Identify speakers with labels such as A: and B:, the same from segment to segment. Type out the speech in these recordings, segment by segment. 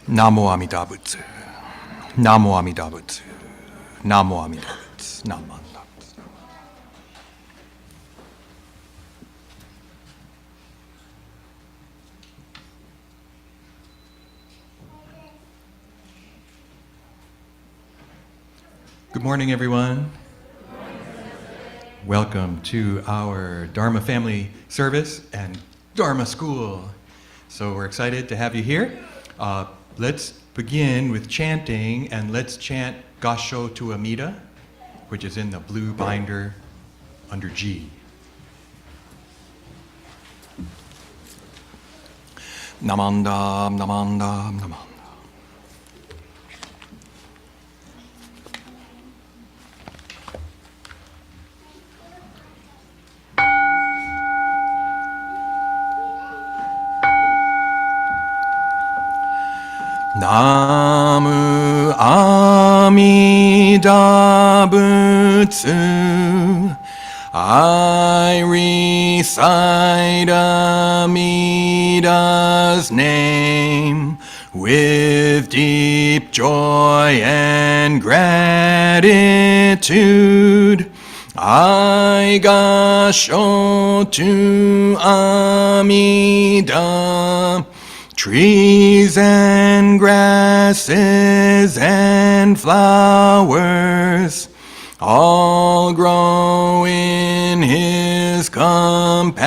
A: Namo Amida Butsu. Namo Amida Butsu. Namo Amida Butsu. Namo Amida Butsu. Good morning, everyone. Welcome to our Dharma family service and Dharma School. So we're excited to have you here. Let's begin with chanting, and let's chant Gassho to Amida, which is in the blue binder under G. Namandam, namandam, namandam. Namu Amida Butsu. I recite Amida's name with deep joy and gratitude. I Gassho to Amida. Trees and grasses and flowers all grow in his compassion.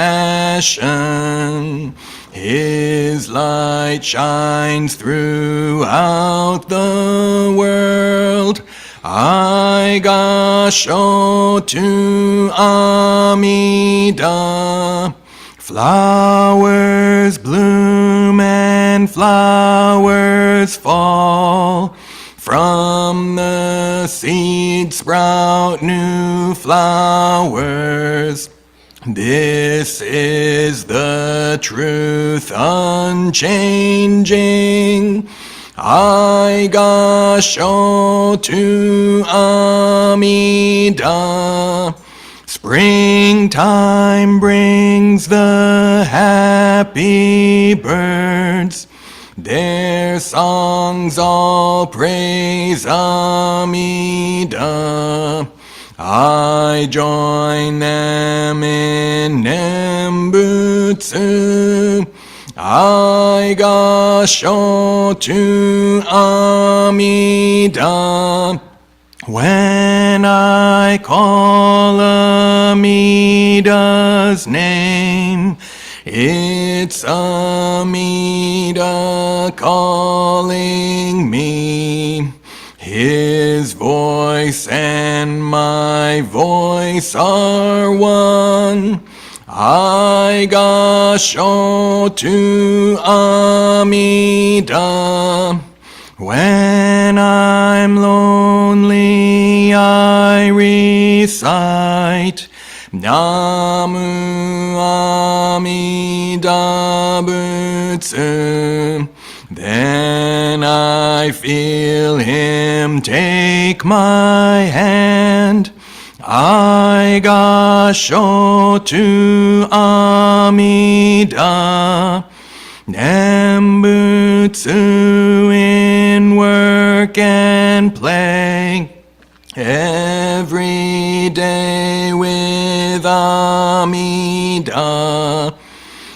A: His light shines throughout the world. I Gassho to Amida. Flowers bloom and flowers fall. From the seed sprout new flowers. This is the truth unchanging. I Gassho to Amida. Springtime brings the happy birds. Their songs all praise Amida. I join them in Nembutsu. I Gassho to Amida. When I call Amida's name, it's Amida calling me. His voice and my voice are one. I Gassho to Amida. When I'm lonely, I recite Namu Amida Butsu. Then I feel him take my hand. I Gassho to Amida. Nembutsu in work and play. Every day with Amida.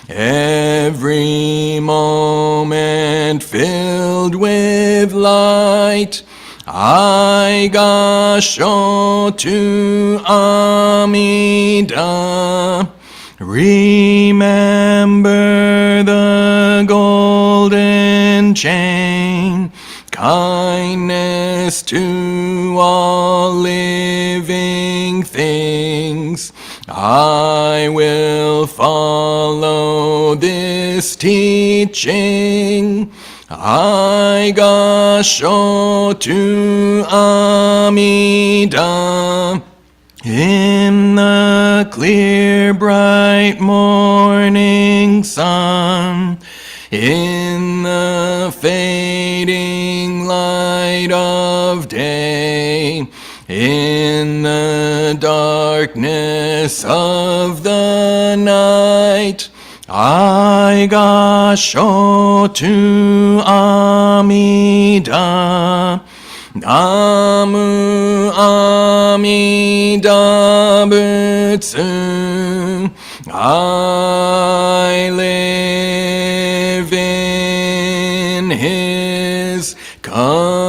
A: Every moment filled with light. I Gassho to Amida. Remember the golden chain. Kindness to all living things. I will follow this teaching. I Gassho to Amida. In the clear bright morning sun, in the fading light of day, in the darkness of the night, I Gassho to Amida. Namu Amida Butsu. I live in his compassion.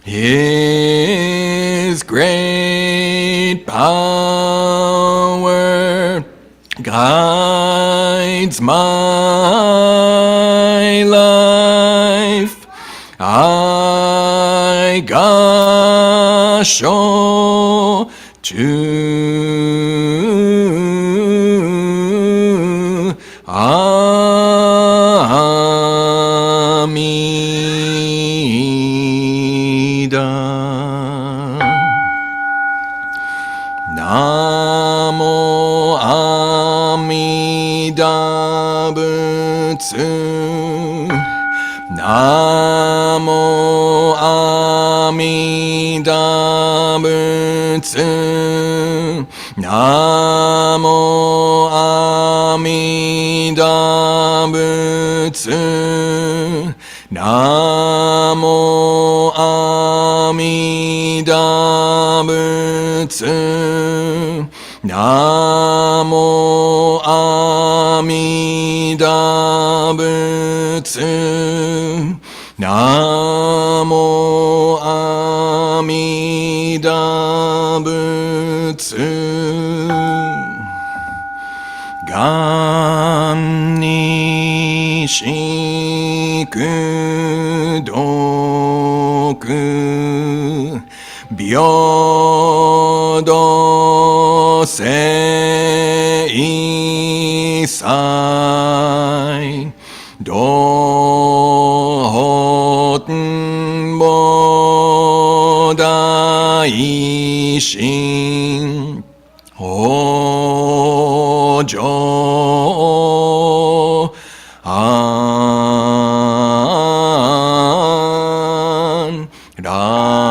A: His great power guides my life. I Gassho to Amida. Namo Amida Butsu. Namo Amida Butsu. Namo Amida Butsu. Namo Amida Butsu. Namo Amida Butsu. Namo Amida Butsu. Gan ni shikudoku byodo seisai dohoten bodaishin hojo an rakok.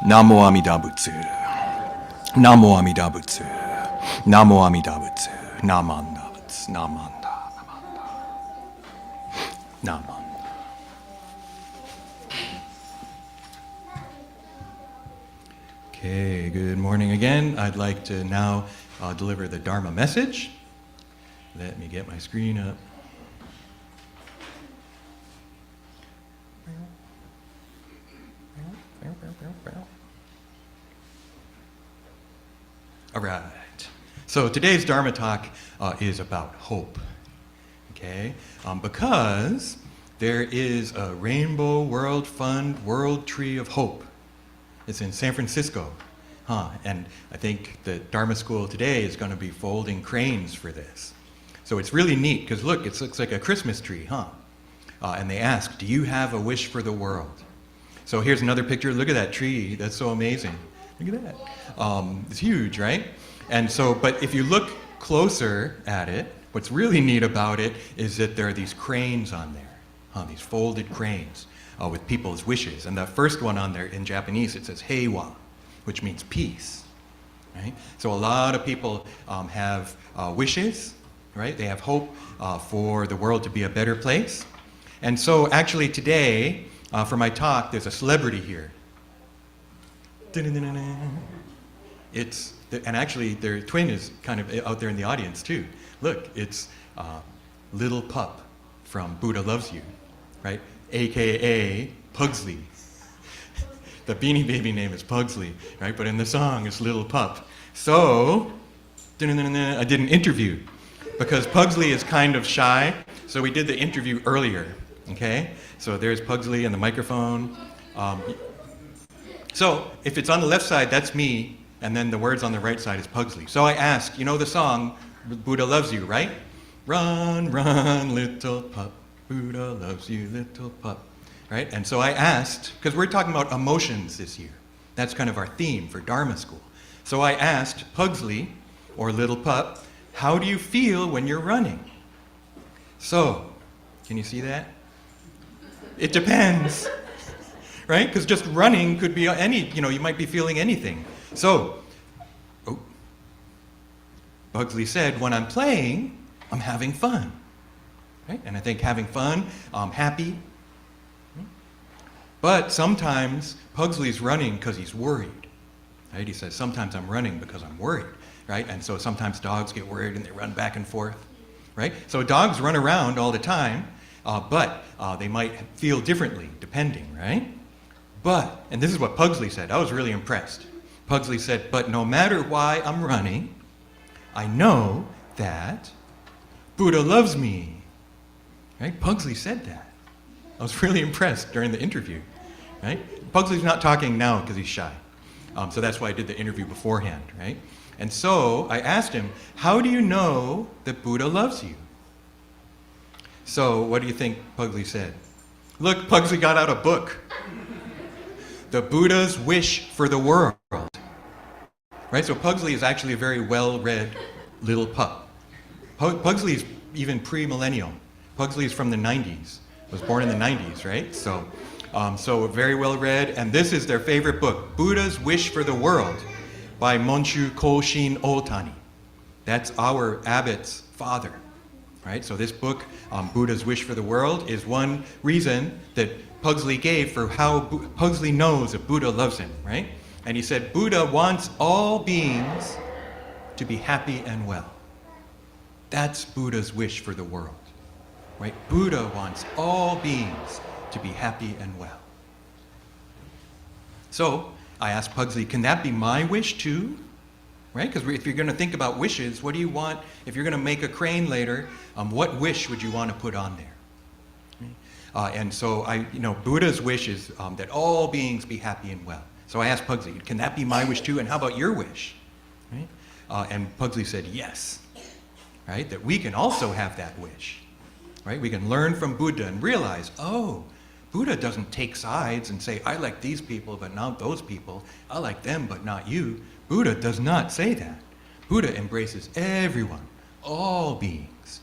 A: Namo Amida Butsu. Namo Amida Butsu. Namo Amida Butsu. Namanda Butsu. Namanda. Namanda. Okay, good morning again. I'd like to now deliver the Dharma message. Let me get my screen up. All right. So today's Dharma talk is about hope. Okay? Because there is a Rainbow World Fund World Tree of Hope. It's in San Francisco. And I think the Dharma School today is going to be folding cranes for this. So it's really neat because look, it looks like a Christmas tree, and they ask, do you have a wish for the world? So here's another picture. Look at that tree. That's so amazing. Look at that. It's huge, right? And so, but if you look closer at it, what's really neat about it is that there are these cranes on there, these folded cranes with people's wishes. And the first one on there in Japanese, it says heiwa, which means peace, right? So a lot of people have wishes, right? They have hope for the world to be a better place. And so actually today, for my talk, there's a celebrity here. It's, and actually their twin is kind of out there in the audience too. Look, it's Little Pup from Buddha Loves You, right? AKA Pugsley. The Beanie Baby name is Pugsley, right? But in the song, it's Little Pup. So, I did an interview because Pugsley is kind of shy, so we did the interview earlier, okay? So there's Pugsley and the microphone. So if it's on the left side, that's me, and then the words on the right side is Pugsley. So I asked, you know the song, Buddha Loves You, right? Run, run, little pup, Buddha loves you, little pup, right? And so I asked, because we're talking about emotions this year. That's kind of our theme for Dharma School. So I asked Pugsley, or Little Pup, how do you feel when you're running? So Can you see that? It depends, right? Because just running could be you might be feeling anything. So, Pugsley said, when I'm playing, I'm having fun, right? And I think having fun, I'm happy. But sometimes Pugsley's running because he's worried, right? He says, sometimes I'm running because I'm worried, right? And so sometimes dogs get worried and they run back and forth, right? So dogs run around all the time, but they might feel differently depending, right? But, and this is what Pugsley said, I was really impressed. Pugsley said, but no matter why I'm running, I know that Buddha loves me, right? Pugsley said that. I was really impressed during the interview, right? Pugsley's not talking now because he's shy. So that's why I did the interview beforehand, right? And so I asked him, how do you know that Buddha loves you? So what do you think Pugsley said? Look, Pugsley got out a book. The Buddha's Wish for the World. Right? So Pugsley is actually a very well-read little pup. Pugsley's even pre-millennial. Pugsley's from the 90s. Was born in the 90s, right? So very well read, and this is their favorite book, Buddha's Wish for the World by Monshu Koshin Otani. That's our abbot's father, right? So this book, Buddha's Wish for the World, is one reason that Pugsley gave for how Pugsley knows that Buddha loves him, right? And he said, Buddha wants all beings to be happy and well. That's Buddha's wish for the world. Right? Buddha wants all beings to be happy and well. So I asked Pugsley, can that be my wish too? Right? Because if you're going to think about wishes, what do you want? If you're going to make a crane later, what wish would you want to put on there? And so Buddha's wish is that all beings be happy and well. So I asked Pugsley, can that be my wish too? And how about your wish? Right? And Pugsley said yes. Right? That we can also have that wish. Right? We can learn from Buddha and realize, Buddha doesn't take sides and say, I like these people, but not those people. I like them, but not you. Buddha does not say that. Buddha embraces everyone, all beings.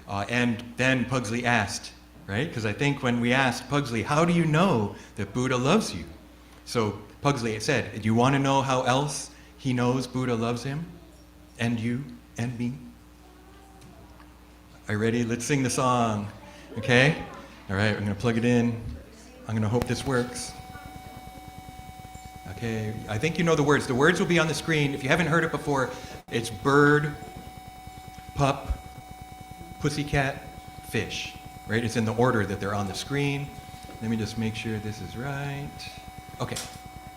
A: And then Pugsley asked, right? Because I think when we asked Pugsley, how do you know that Buddha loves you? So Pugsley said, do you want to know how else he knows Buddha loves him? And you and me? Are you ready? Let's sing the song, okay? All right, I'm going to plug it in. I'm going to hope this works. Okay, I think you know the words. The words will be on the screen. If you haven't heard it before, it's bird, pup, pussycat, fish, right? It's in the order that they're on the screen. Let me just make sure this is right. Okay,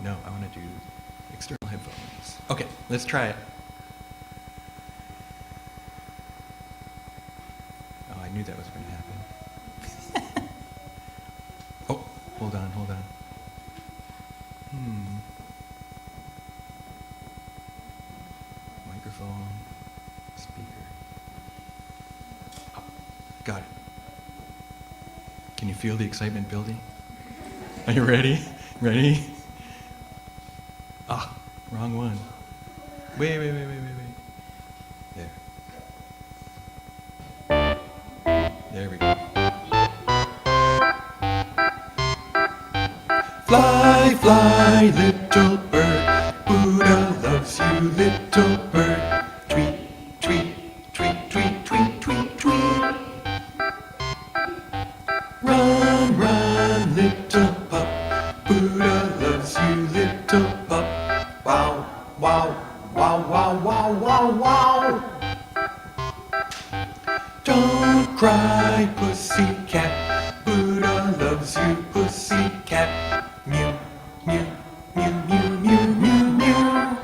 A: no, I want to do external headphones. Okay, let's try it. I knew that was going to happen. Oh, hold on. Microphone, speaker. Oh, got it. Can you feel the excitement building? Are you ready? Ready? Wrong one. Wait. There we go. Fly, fly, little bird. Buddha loves you, little bird. Tweet, tweet, tweet, tweet, tweet, tweet, tweet. Run, run, little pup. Buddha loves you, little pup. Wow, wow, wow, wow, wow, wow, wow. Don't cry, pussycat. Buddha loves you, pussycat. Mew, mew, mew, mew, mew, mew, mew.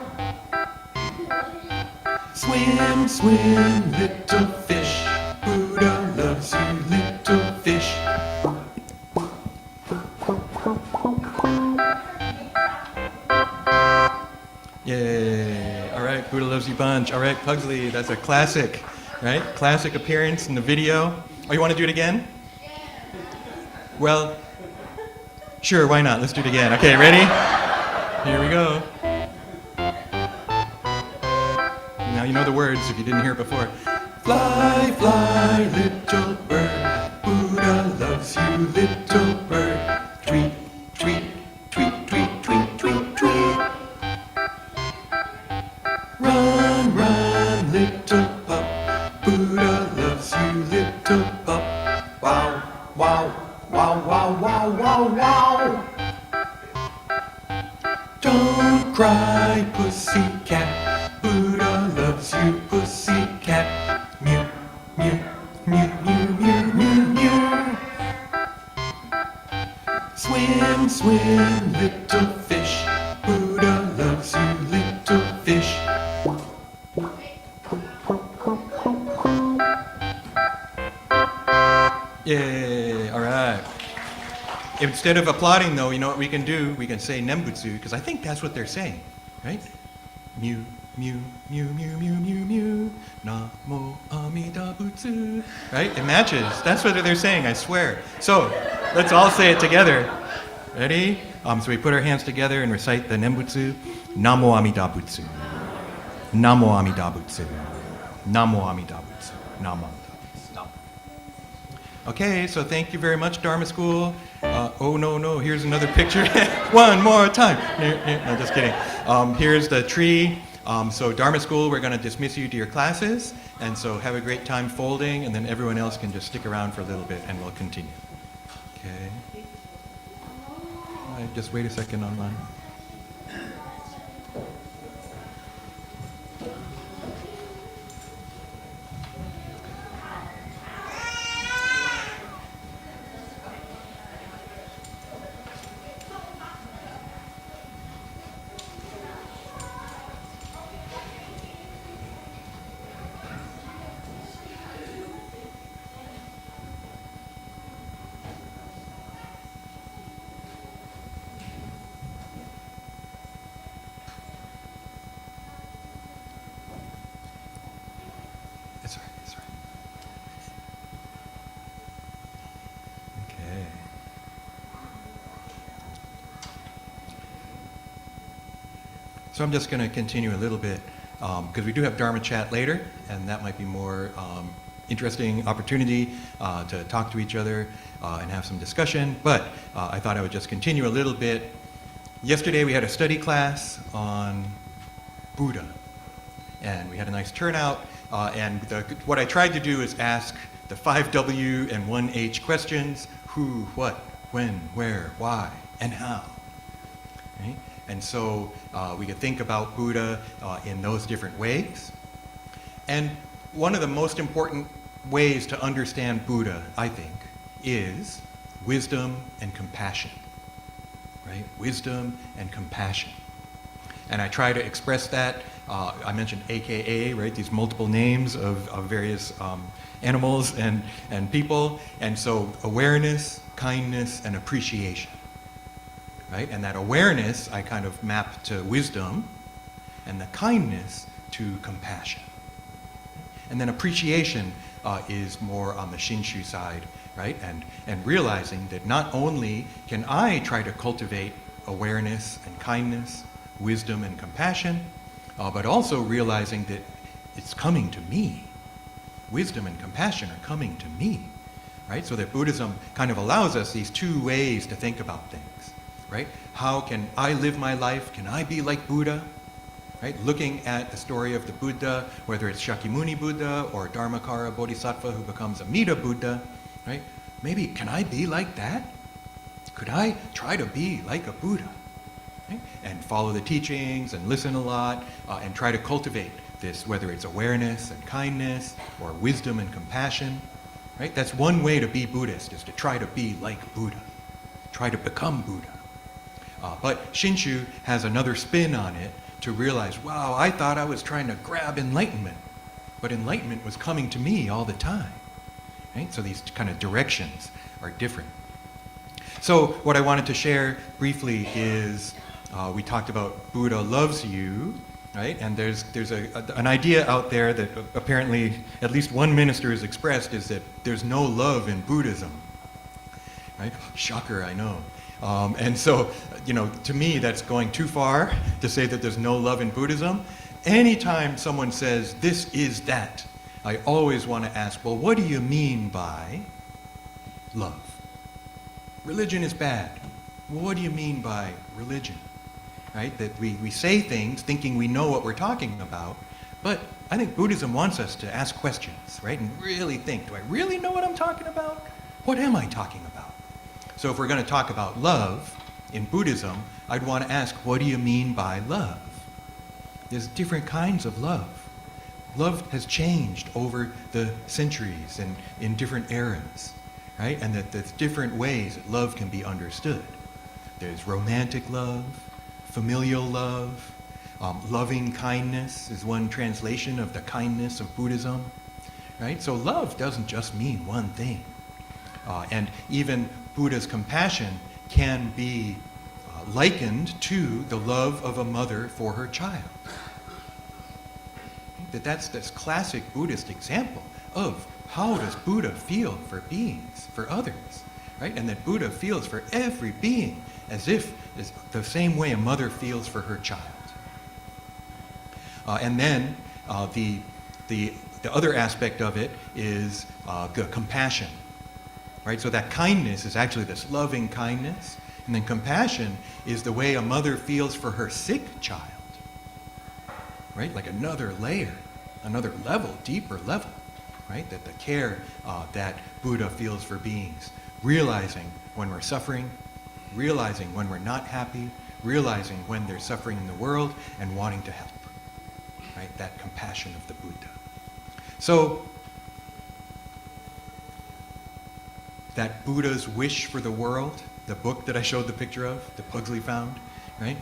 A: Swim, swim, little fish. Buddha loves you, little fish. Yay. All right, Buddha loves you bunch. All right, Pugsley, that's a classic. Right? Classic appearance in the video. Oh, you want to do it again? Yeah. Well, sure, why not? Let's do it again. Okay, ready? Here we go. Now you know the words if you didn't hear it before. Fly, fly, little bird. little bird. Tweet, tweet, tweet, tweet, tweet, tweet, tweet. Run, run, little pup. Buddha loves you, little pup. Wow, wow, wow, wow, wow, wow, wow. Don't cry, pussycat. Buddha loves you, pussycat. Mew, mew, mew, mew, mew, mew, mew. Swim, swim, little fish. Buddha loves you, little fish. Yay, all right. Instead of applauding, though, you know what we can do? We can say Nembutsu, because I think that's what they're saying, right? Mew, mew, mew, mew, mew, mew, mew. Namo Amida Butsu. Right? It matches. That's what they're saying, I swear. So, let's all say it together. Ready? So we put our hands together and recite the Nembutsu. Namo Amida Butsu. Namo Amida Butsu. Namo Amida Butsu. Namo Amida Butsu. Okay, so thank you very much, Dharma School. Oh, no, here's another picture. One more time. No, just kidding. Here's the tree. So Dharma School, we're going to dismiss you to your classes. And so have a great time folding, and then everyone else can just stick around for a little bit, and we'll continue. Okay. All right, just wait a second online. That's right. Okay. So I'm just going to continue a little bit, because we do have Dharma chat later, and that might be more interesting opportunity to talk to each other and have some discussion. But I thought I would just continue a little bit. Yesterday we had a study class on Buddha, and we had a nice turnout. And what I tried to do is ask the 5 W and 1 H questions: who, what, when, where, why, and how. Right? And so we could think about Buddha in those different ways. And one of the most important ways to understand Buddha, I think, is wisdom and compassion. Right? Wisdom and compassion. And I try to express that. I mentioned AKA, right? These multiple names of various animals and people. And so awareness, kindness, and appreciation. Right? And that awareness I kind of map to wisdom, and the kindness to compassion. And then appreciation is more on the Shinshu side, right? And realizing that not only can I try to cultivate awareness and kindness, wisdom and compassion, but also realizing that it's coming to me. Wisdom and compassion are coming to me, right? So that Buddhism kind of allows us these two ways to think about things, right? How can I live my life? Can I be like Buddha? Right? Looking at the story of the Buddha, whether it's Shakyamuni Buddha or Dharmakara Bodhisattva who becomes Amida Buddha, right? Maybe, can I be like that? Could I try to be like a Buddha? Right? And follow the teachings and listen a lot and try to cultivate this, whether it's awareness and kindness or wisdom and compassion. Right? That's one way to be Buddhist, is to try to be like Buddha. Try to become Buddha. But Shinshu has another spin on it, to realize, wow, I thought I was trying to grab enlightenment, but enlightenment was coming to me all the time. Right? So these kind of directions are different. So what I wanted to share briefly is, we talked about Buddha loves you, right? And there's an idea out there that apparently at least one minister has expressed, is that there's no love in Buddhism. Right? Shocker, I know. And so, to me, that's going too far to say that there's no love in Buddhism. Anytime someone says, this is that, I always want to ask, well, what do you mean by love? religion is bad. Well, what do you mean by religion? Right? That we say things thinking we know what we're talking about, but I think Buddhism wants us to ask questions, right? And really think, do I really know what I'm talking about? What am I talking about? So if we're going to talk about love in Buddhism, I'd want to ask, what do you mean by love? There's different kinds of love. Love has changed over the centuries and in different eras, right? And that there's different ways that love can be understood. There's romantic love, familial love, loving kindness is one translation of the kindness of Buddhism, right? So love doesn't just mean one thing. And even Buddha's compassion can be likened to the love of a mother for her child. That's this classic Buddhist example of how does Buddha feel for beings, for others, right? And that Buddha feels for every being as if it's the same way a mother feels for her child. And then the other aspect of it is compassion, right? So that kindness is actually this loving kindness, and then compassion is the way a mother feels for her sick child, right? Like another layer, another level, deeper level, right? That the care that Buddha feels for beings, realizing when we're suffering, realizing when we're not happy, realizing when there's suffering in the world, and wanting to help, right? That compassion of the Buddha. So that Buddha's wish for the world, the book that I showed the picture of, that Pugsley found, right?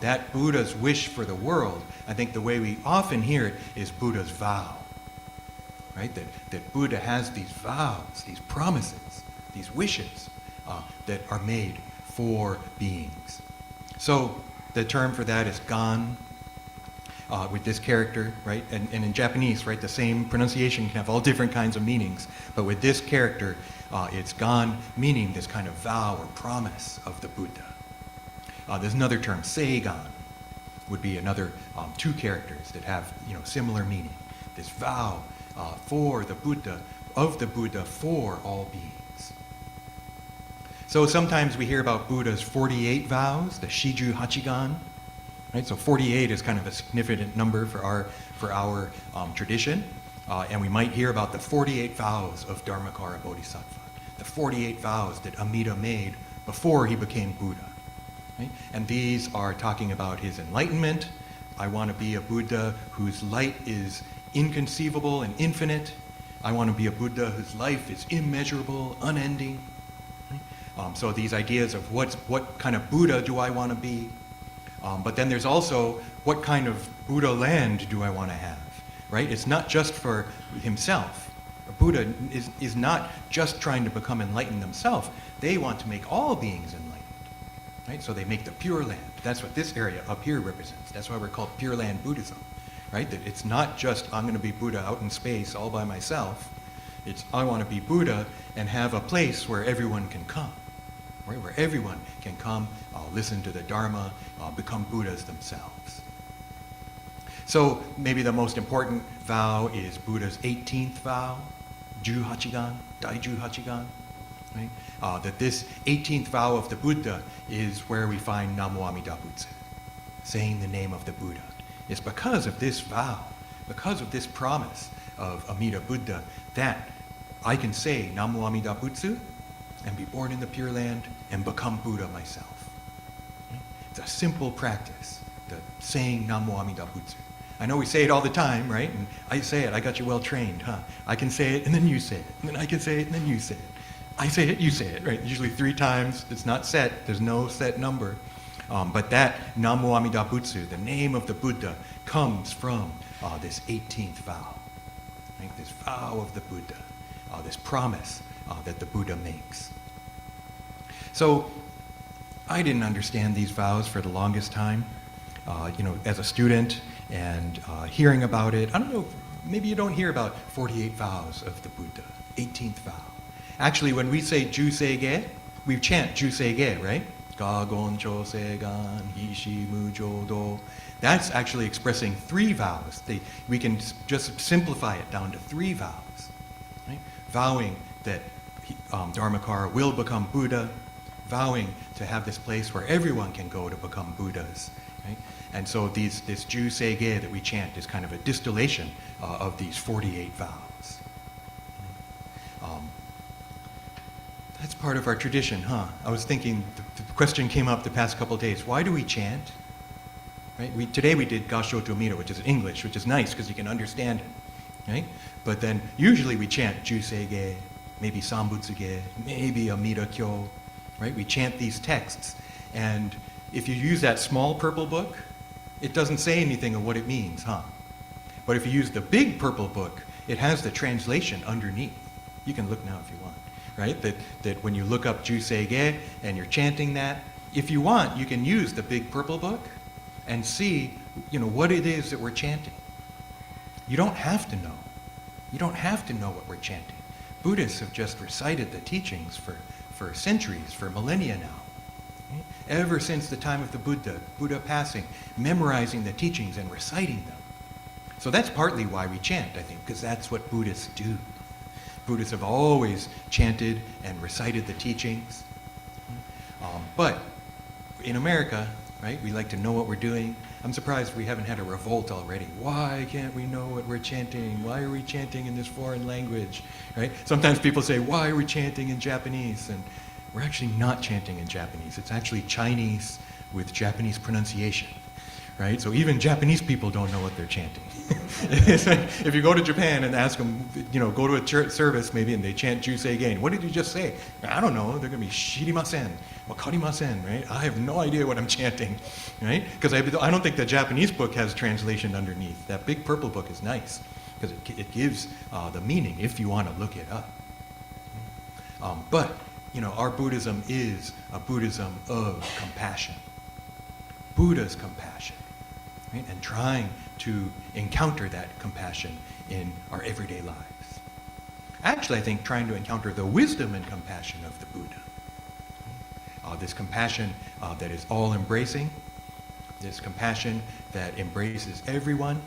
A: That Buddha's wish for the world, I think the way we often hear it is Buddha's vow, right? That Buddha has these vows, these promises, these wishes that are made for beings. So the term for that is gan, with this character, right? And in Japanese, right, the same pronunciation can have all different kinds of meanings, but with this character, it's gan, meaning this kind of vow or promise of the Buddha. There's another term, seigan, would be another two characters that have similar meaning. This vow for the Buddha, of the Buddha for all beings. So sometimes we hear about Buddha's 48 vows, the Shiju Hachigan, right? So 48 is kind of a significant number for our tradition, and we might hear about the 48 vows of Dharmakara Bodhisattva, the 48 vows that Amida made before he became Buddha. Right? And these are talking about his enlightenment. I want to be a Buddha whose light is inconceivable and infinite. I want to be a Buddha whose life is immeasurable, unending. Right? So these ideas of what kind of Buddha do I want to be? But then there's also what kind of Buddha land do I want to have? Right? It's not just for himself. A Buddha is not just trying to become enlightened themselves. They want to make all beings enlightened. Right? So they make the Pure Land. That's what this area up here represents. That's why we're called Pure Land Buddhism. Right? That it's not just I'm going to be Buddha out in space all by myself. It's I want to be Buddha and have a place where everyone can come. Right? Where everyone can come, listen to the Dharma, become Buddhas themselves. So maybe the most important vow is Buddha's 18th vow, Ju Hachigan, Daiju Hachigan. Right? That this 18th vow of the Buddha is where we find Namo Amida Butsu, saying the name of the Buddha. It's because of this vow, because of this promise of Amida Buddha, that I can say Namo Amida Butsu and be born in the Pure Land and become Buddha myself. Right? It's a simple practice, the saying Namo Amida Butsu. I know we say it all the time, right? And I say it, I got you well trained, huh? I can say it and then you say it, and then I can say it and then you say it. I say it, you say it, right? Usually 3 times. It's not set. There's no set number. But that Namo Amida Butsu, the name of the Buddha, comes from this 18th vow. Right? This vow of the Buddha, this promise that the Buddha makes. So I didn't understand these vows for the longest time. As a student and hearing about it, I don't know, maybe you don't hear about 48 vows of the Buddha, 18th vow. Actually, when we say Juseige, we chant Juseige, right? Ga gon cho se gan, hishi mu jo do. That's actually expressing 3 vows. We can just simplify it down to 3 vows. Right? Vowing that Dharmakara will become Buddha, vowing to have this place where everyone can go to become Buddhas. Right? And so this Ju Seige that we chant is kind of a distillation of these 48 vows. That's part of our tradition, huh? I was thinking, the question came up the past couple of days. Why do we chant? Right? Today we did Gassho to Amida, which is English, which is nice because you can understand it. Right? But then usually we chant Ju Seige, maybe Sambutsuge, maybe Amida Kyo. Right? We chant these texts. And if you use that small purple book, it doesn't say anything of what it means, huh? But if you use the big purple book, it has the translation underneath. You can look now if you want. Right? That when you look up Ju Seige and you're chanting that, if you want, you can use the big purple book and see, what it is that we're chanting. You don't have to know. You don't have to know what we're chanting. Buddhists have just recited the teachings for centuries, for millennia now. Right? Ever since the time of the Buddha passing, memorizing the teachings and reciting them. So that's partly why we chant, I think, because that's what Buddhists do. Buddhists have always chanted and recited the teachings. But in America, right, we like to know what we're doing. I'm surprised we haven't had a revolt already. Why can't we know what we're chanting? Why are we chanting in this foreign language? Right? Sometimes people say, why are we chanting in Japanese? And we're actually not chanting in Japanese. It's actually Chinese with Japanese pronunciation. Right? So even Japanese people don't know what they're chanting. It's like, if you go to Japan and ask them, go to a church service maybe and they chant Ju Seige, what did you just say? I don't know. They're going to be shirimasen, wakarimasen, right? I have no idea what I'm chanting, right? Because I don't think the Japanese book has translation underneath. That big purple book is nice because it gives the meaning if you want to look it up. But our Buddhism is a Buddhism of compassion. Buddha's compassion. Right? And trying to encounter that compassion in our everyday lives. Actually, I think trying to encounter the wisdom and compassion of the Buddha. This compassion that is all-embracing, this compassion that embraces everyone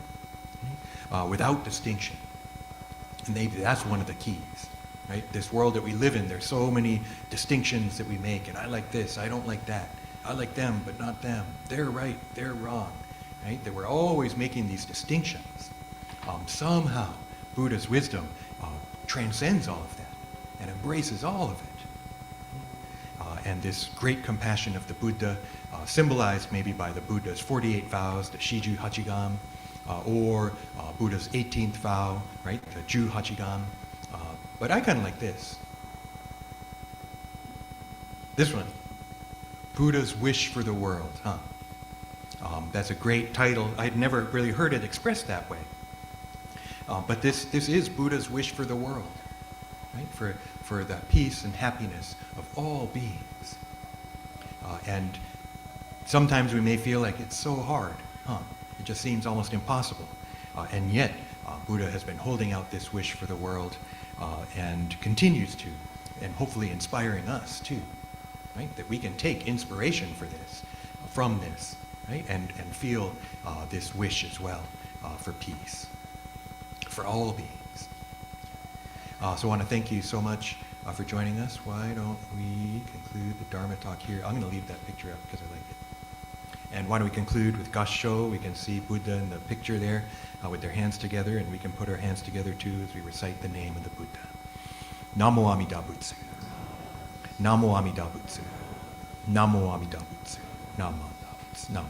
A: without distinction. And maybe that's one of the keys. Right? This world that we live in, there's so many distinctions that we make, and I like this, I don't like that. I like them, but not them. They're right, they're wrong. Right? That we're always making these distinctions. Somehow, Buddha's wisdom transcends all of that and embraces all of it. And this great compassion of the Buddha, symbolized maybe by the Buddha's 48 vows, the Shiju Hachigam, or Buddha's 18th vow, right, the Ju Hachigam. But I kind of like this. This one, Buddha's wish for the world, huh? That's a great title. I'd never really heard it expressed that way. But this is Buddha's wish for the world, right? For the peace and happiness of all beings. And sometimes we may feel like it's so hard, huh? It just seems almost impossible. And yet, Buddha has been holding out this wish for the world and continues to, and hopefully inspiring us too, right? That we can take inspiration from this, right? And feel this wish as well for peace, for all beings. So I want to thank you so much for joining us. Why don't we conclude the Dharma talk here? I'm going to leave that picture up because I like it. And why don't we conclude with Gassho? We can see Buddha in the picture there with their hands together, and we can put our hands together too as we recite the name of the Buddha. Namo Amida Butsu. Namo Amida Butsu. Namo Amida Butsu. Namo Amida Butsu. Namo.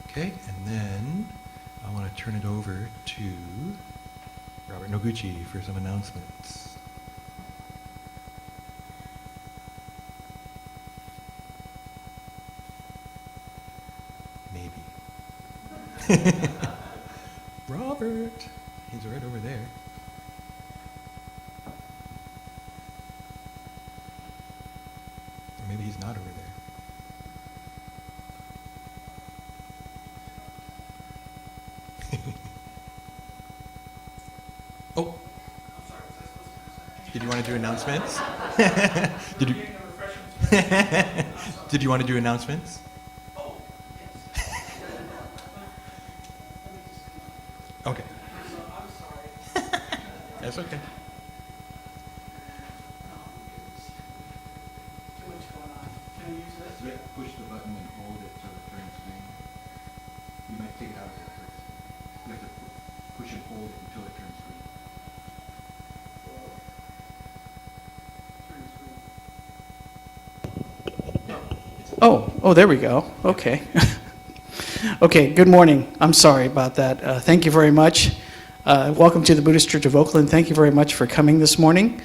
A: Okay, and then I want to turn it over to Robert Noguchi for some announcements. Maybe. Robert! He's right over there. Or maybe he's not over there. Oh! Did you want to do announcements? Did you? Did you want to do announcements? Okay. That's okay. push the button and hold it till it turns green. You might take it out there first. You have to push and hold it until it turns green.
B: Oh, there we go. Okay. Okay, good morning. I'm sorry about that. Thank you very much. Welcome to the Buddhist Church of Oakland. Thank you very much for coming this morning.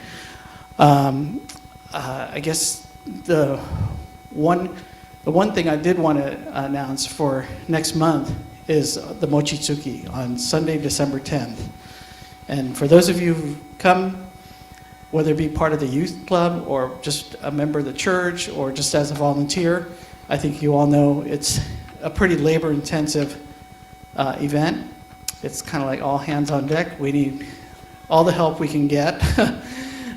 B: I guess the one thing I did want to announce for next month is the Mochitsuki on Sunday, December 10th. And for those of you who come, whether it be part of the youth club or just a member of the church or just as a volunteer, I think you all know it's a pretty labor-intensive event. It's kind of like all hands on deck. We need all the help we can get.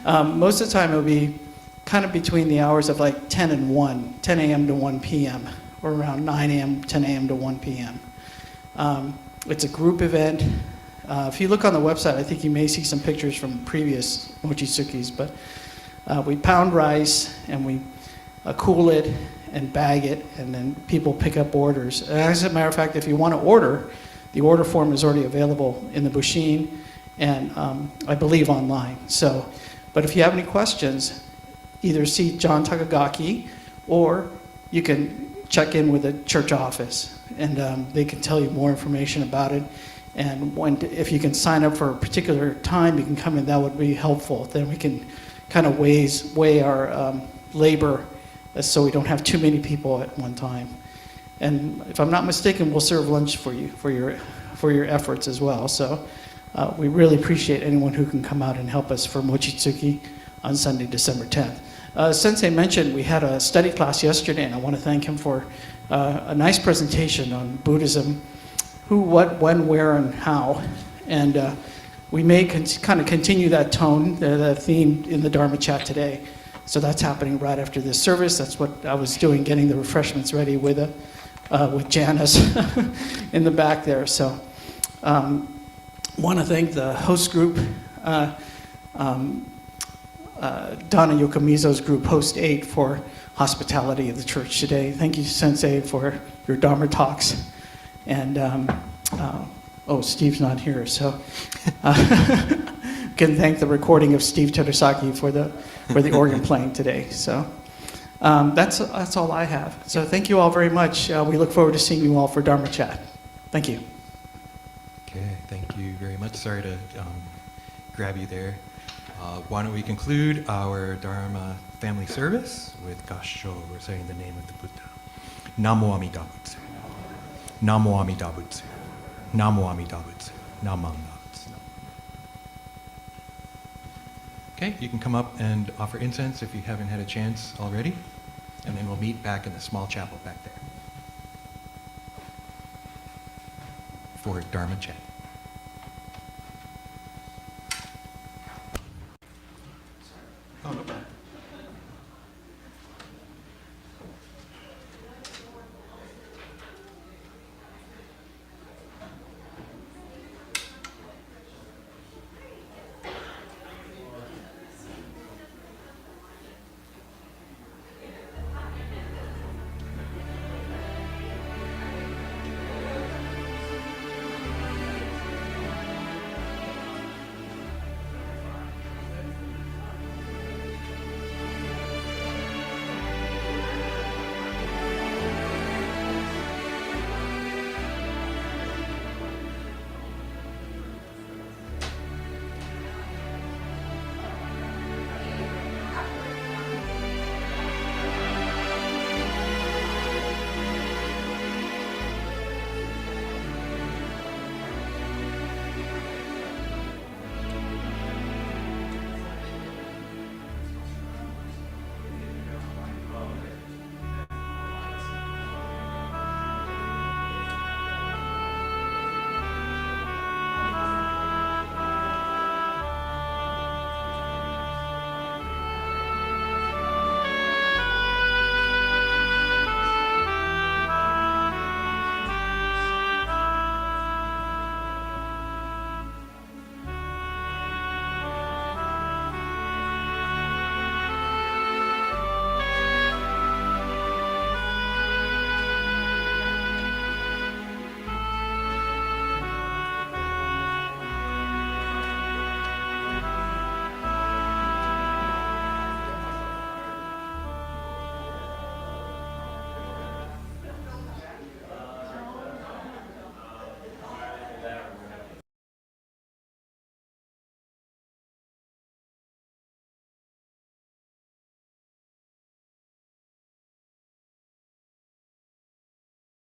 B: Most of the time it'll be kind of between the hours of like 10 and 1, 10 a.m. to 1 p.m., or around 9 a.m., 10 a.m. to 1 p.m. It's a group event. If you look on the website, I think you may see some pictures from previous Mochitsukis, but we pound rice and we cool it and bag it, and then people pick up orders. And as a matter of fact, if you want to order, the order form is already available in the Bushin and I believe online. So, but if you have any questions, either see John Takagaki or you can check in with the church office and they can tell you more information about it. And if you can sign up for a particular time, you can come in, that would be helpful. Then we can kind of weigh our labor so we don't have too many people at one time. And if I'm not mistaken, we'll serve lunch for you, for your efforts as well. So we really appreciate anyone who can come out and help us for Mochitsuki on Sunday, December 10th. Sensei mentioned we had a study class yesterday, and I want to thank him for a nice presentation on Buddhism, who, what, when, where, and how. And we may kind of continue that tone, the theme in the Dharma chat today. So that's happening right after this service. That's what I was doing, getting the refreshments ready with Janice in the back there. So want to thank the host group, Donna Yokomizo's group, Host 8, for hospitality of the church today. Thank you, Sensei, for your Dharma talks. And, Steve's not here, so can thank the recording of Steve Todosaki for the organ playing today. So that's all I have. So thank you all very much. We look forward to seeing you all for Dharma Chat. Thank you.
A: Okay, thank you very much. Sorry to grab you there. Why don't we conclude our Dharma family service with Gassho, reciting the name of the Buddha. Namo Amida Butsu. Namo Amida Butsu. Namo Amida Butsu. Namo Amida Butsu. Okay, you can come up and offer incense if you haven't had a chance already, and then we'll meet back in the small chapel back there for Dharma Chat.